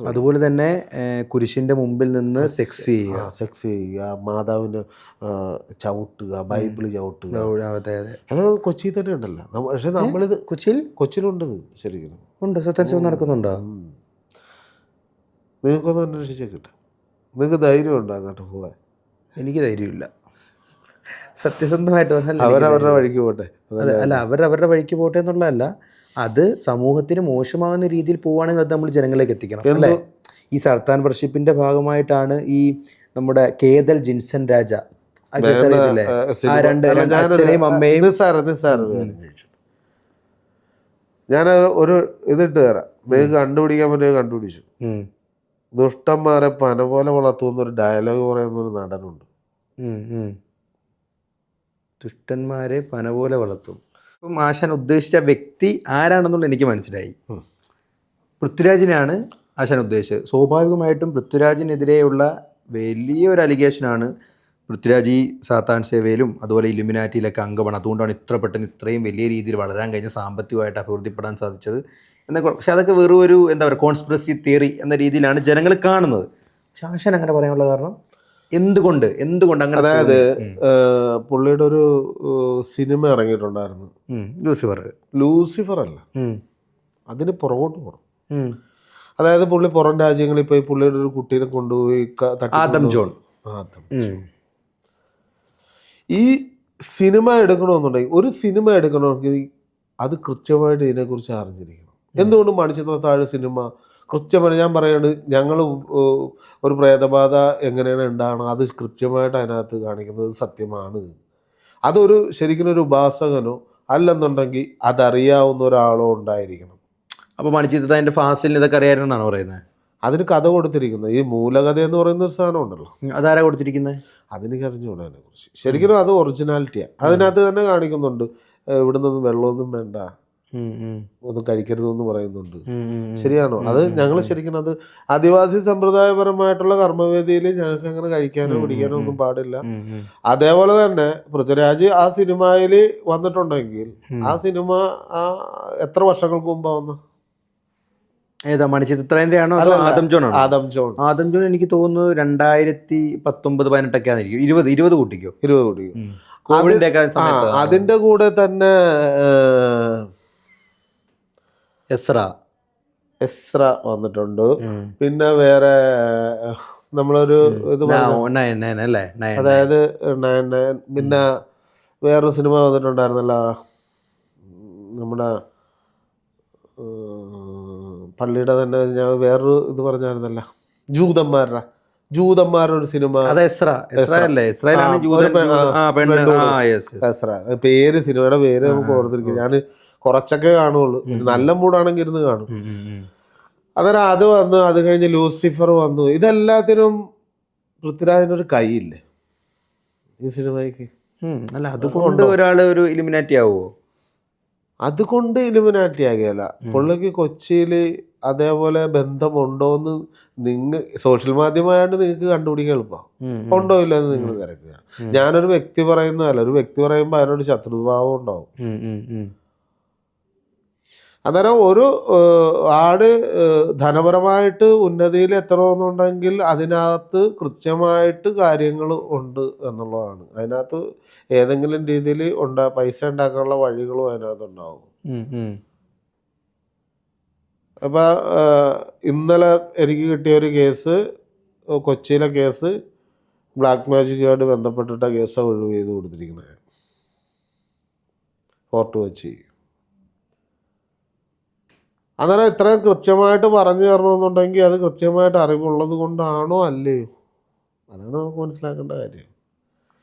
അതുപോലെ തന്നെ കുരിശിന്റെ മുമ്പിൽ നിന്ന് സെക്സ് ചെയ്യുക, മാതാവിന് ചവിട്ടുക, ബൈബിള് ചവിട്ടുക. അതെ അതെ, അത് കൊച്ചിയിൽ തന്നെ ഉണ്ടല്ലോ. പക്ഷെ നമ്മളിത് കൊച്ചിയിലുണ്ടത് ശരിക്കും ഉണ്ട്. സത്യാൻശം നടക്കുന്നുണ്ടോ? നിങ്ങൾക്കൊന്ന് അന്വേഷിച്ചാൽ കിട്ടും. നിങ്ങൾക്ക് ധൈര്യമുണ്ടോ അങ്ങോട്ട് പോകാൻ? എനിക്ക് ധൈര്യമില്ല, സത്യസന്ധമായിട്ട് പറഞ്ഞാൽ. അവരവരുടെ വഴിക്ക് പോട്ടെ. അല്ല, അവരവരുടെ വഴിക്ക് പോട്ടെ എന്നുള്ളതല്ല, അത് സമൂഹത്തിന് മോശമാകുന്ന രീതിയിൽ പോവുകയാണെങ്കിൽ അത് നമ്മൾ ജനങ്ങളിലേക്ക് എത്തിക്കണം അല്ലേ? ഈ സർത്താൻ വർഷിപ്പിന്റെ ഭാഗമായിട്ടാണ് ഈ നമ്മുടെ കേതൽ ജിൻസൺ രാജ, ആ അച്ഛനെയും അമ്മയും. ഞാൻ ഒരു ഇതിട്ട് തരാം, നിങ്ങൾക്ക് കണ്ടുപിടിക്കാൻ പറ്റുക കണ്ടുപിടിച്ചു. ദുഷ്ടന്മാരെ പന പോലെ വളർത്തുന്ന ഒരു ഡയലോഗ് പറയുന്ന ഒരു നടനുണ്ട്. ദുഷ്ടന്മാരെ പന പോലെ വളർത്തും. ഇപ്പം ആശാൻ ഉദ്ദേശിച്ച വ്യക്തി ആരാണെന്നുള്ളത് എനിക്ക് മനസ്സിലായി. പൃഥ്വിരാജിനെയാണ് ആശാൻ ഉദ്ദേശിച്ചത്. സ്വാഭാവികമായിട്ടും പൃഥ്വിരാജിനെതിരെയുള്ള വലിയൊരു അലിഗേഷനാണ് പൃഥ്വിരാജ് ഈ സാത്താൻ സേവയിലും അതുപോലെ ഇലുമിനാറ്റിയിലൊക്കെ അംഗമാണ്. അതുകൊണ്ടാണ് ഇത്ര പെട്ടെന്ന് ഇത്രയും വലിയ രീതിയിൽ വളരാൻ കഴിഞ്ഞ, സാമ്പത്തികമായിട്ട് അഭിവൃദ്ധിപ്പെടാൻ സാധിച്ചത് എന്നൊക്കെ. പക്ഷെ അതൊക്കെ വെറും ഒരു എന്താ പറയുക, കോൺസ്പിറസി തിയറി എന്ന രീതിയിലാണ് ജനങ്ങൾ കാണുന്നത്. പക്ഷെ ആശാൻ അങ്ങനെ പറയാനുള്ള കാരണം എന്തുകൊണ്ട് അങ്ങനെ? അതായത് പുള്ളിയുടെ ഒരു സിനിമ ഇറങ്ങിയിട്ടുണ്ടായിരുന്നു, ലൂസിഫർ അല്ല, അതിന് പുറകോട്ട് പോകണം. അതായത് പുള്ളി പുറം രാജ്യങ്ങളിൽ പോയി പുള്ളിയുടെ ഒരു കുട്ടീനെ കൊണ്ടുപോയി ആദം ജോൺ. ഈ സിനിമ എടുക്കണമെന്നുണ്ടെങ്കിൽ, ഒരു സിനിമ എടുക്കണമെങ്കിൽ അത് കൃത്യമായിട്ട് ഇതിനെക്കുറിച്ച് അറിഞ്ഞിരിക്കണം. എന്തുകൊണ്ട് മണിച്ചിത്രത്താഴ് സിനിമ കൃത്യമായിട്ട്, ഞാൻ പറയുന്നത്, ഞങ്ങൾ ഒരു പ്രേതബാധ എങ്ങനെയാണ് ഉണ്ടാകണം അത് കൃത്യമായിട്ട് അതിനകത്ത് കാണിക്കുന്നത് സത്യമാണ്. അതൊരു ശരിക്കും ഒരു ഉപാസകനോ അല്ലെന്നുണ്ടെങ്കിൽ അതറിയാവുന്ന ഒരാളോ ഉണ്ടായിരിക്കണം. അപ്പോൾ മണിച്ചിത്രത്താഴിൻ്റെ ഫാസിലിന് ഇതൊക്കെ അറിയാമെന്നാണ് പറയുന്നത്. അതിന് കഥ കൊടുത്തിരിക്കുന്നത്, ഈ മൂലകഥ എന്ന് പറയുന്ന ഒരു സാധനം ഉണ്ടല്ലോ, അതാരാ കൊടുത്തിരിക്കുന്നത്? അതിന് അറിഞ്ഞുകൂടാ അതിനെക്കുറിച്ച്. ശരിക്കും അത് ഒറിജിനാലിറ്റിയാണ്. അതിനകത്ത് തന്നെ കാണിക്കുന്നുണ്ട്, ഇവിടെ നിന്നും വെള്ളമൊന്നും വേണ്ട, ഒന്നും കഴിക്കരുതെന്ന് പറയുന്നുണ്ട്. ശരിയാണോ? അത് ഞങ്ങൾ ശരിക്കും അത് ആദിവാസി സമ്പ്രദായപരമായിട്ടുള്ള കർമ്മവേദിയിൽ ഞങ്ങൾക്ക് അങ്ങനെ കഴിക്കാനോ കുടിക്കാനോ ഒന്നും പാടില്ല. അതേപോലെ തന്നെ പൃഥ്വിരാജ് ആ സിനിമയിൽ വന്നിട്ടുണ്ടെങ്കിൽ ആ സിനിമ എത്ര വർഷങ്ങൾക്ക് മുമ്പാ വന്ന? ഏതാ, മണിച്ചിത്രത്താഴിന്റെ ആണോ അതോ ആദം ജോൺ ആണോ? ആദം ജോൺ എനിക്ക് തോന്നുന്നു 2019-18 ആയിരിക്കും. 20 കൂട്ടിക്കോ. കോവിഡിന്റെ ഒക്കെ സമയത്ത്. അതിന്റെ കൂടെ തന്നെ എസ്ര വന്നിട്ടുണ്ട്. പിന്നെ വേറെ നമ്മളൊരു ഇത് അതായത് 9 പിന്നെ വേറൊരു സിനിമ വന്നിട്ടുണ്ടായിരുന്നല്ലോ, നമ്മുടെ പള്ളിയുടെ തന്നെ. ഞാൻ വേറൊരു ഇത് പറഞ്ഞായിരുന്നല്ല, ജൂതന്മാരുടെ ഒരു സിനിമ. പേര്, സിനിമയുടെ പേര് നമുക്ക് ഓർത്തിരിക്കും. ഞാൻ കുറച്ചൊക്കെ കാണുള്ളൂ, നല്ല മൂടാണെങ്കിൽ ഇരുന്ന് കാണും. അന്നേരം അത് വന്നു, അത് കഴിഞ്ഞ് ലൂസിഫർ വന്നു. ഇതെല്ലാത്തിനും പൃഥ്വിരാജിനൊരു കൈയില്ലേ ഈ സിനിമയ്ക്ക്? അല്ല, അതുകൊണ്ട് ഒരാള് ഒരു ഇലുമിനാറ്റി ആവുമോ? അതുകൊണ്ട് ഇലുമിനാറ്റി ആകിയല്ല. പുള്ളിക്ക് കൊച്ചിയിൽ അതേപോലെ ബന്ധമുണ്ടോയെന്ന് നിങ്ങൾ സോഷ്യൽ മാധ്യമമായിട്ട് നിങ്ങൾക്ക് കണ്ടുപിടിക്കാൻ എളുപ്പം. ഉണ്ടോ ഇല്ലെന്ന് നിങ്ങൾ തിരക്കുക. ഞാനൊരു വ്യക്തി പറയുന്നതല്ല, ഒരു വ്യക്തി പറയുമ്പോൾ അതിനോട് ശത്രുഭാവം ഉണ്ടാവും. അന്നേരം ഒരു ആട് ധനപരമായിട്ട് ഉന്നതിയിൽ എത്തണമെന്നുണ്ടെങ്കിൽ അതിനകത്ത് കൃത്യമായിട്ട് കാര്യങ്ങൾ ഉണ്ട് എന്നുള്ളതാണ്. അതിനകത്ത് ഏതെങ്കിലും രീതിയിൽ പൈസ ഉണ്ടാക്കാനുള്ള വഴികളും അതിനകത്തുണ്ടാവും. അപ്പം ഇന്നലെ എനിക്ക് കിട്ടിയ ഒരു കേസ്, കൊച്ചിയിലെ കേസ്, ബ്ലാക്ക് മാജിക്കുമായിട്ട് ബന്ധപ്പെട്ടിട്ട കേസ് ഒഴിവ് ചെയ്ത് കൊടുത്തിരിക്കുന്നത് ഫോർട്ട് കൊച്ചി. അന്നേരം ഇത്രയും കൃത്യമായിട്ട് പറഞ്ഞു തരണമെന്നുണ്ടെങ്കിൽ അത് കൃത്യമായിട്ട് അറിവുള്ളത് കൊണ്ടാണോ അല്ലയോ, അതാണ് നമുക്ക് മനസ്സിലാക്കേണ്ട കാര്യം.